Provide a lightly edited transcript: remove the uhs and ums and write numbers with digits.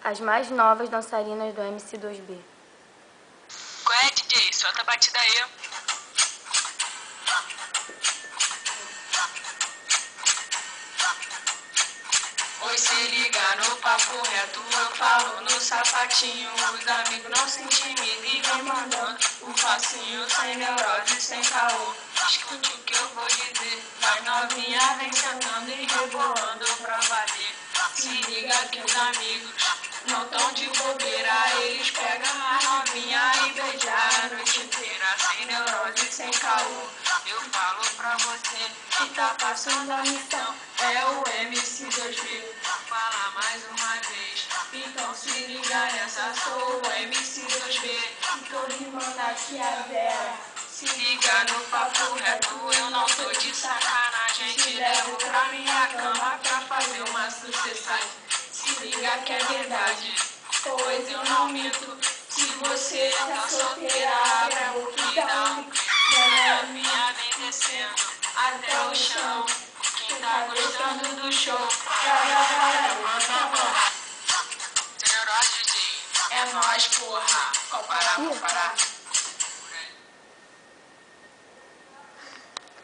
as mais novas dançarinas do MC2B. Qual é, DJ? Solta a batida aí. Oi, se liga no papo reto, eu falo no sapatinho. Os amigos não se intimidam e vem mandando o facinho, sem neurose, sem caô. Escute o que eu vou dizer, vai novinha, vem sentando e rebolando pra valer. Se liga que os amigos não tão de bobeira, eles pegam a novinha e beijam a noite inteira. Sem neurose, sem caô, eu falo pra você que tá passando a missão, é o MC2B. Vou falar mais uma vez, então se liga nessa, sou o MC2B. E tô rimando aqui a Vera. Se liga no papo reto, eu não tô de sacanagem. Te levo pra minha cama pra fazer uma sucessagem. Se liga que é verdade, pois eu não minto. Se você tá solteira, abre a boca e dá um grito. A minha vem descendo até o chão. Quem tá gostando do show, levanta a mão. Generosa, DJ, é nóis, porra. Comparar, comparar.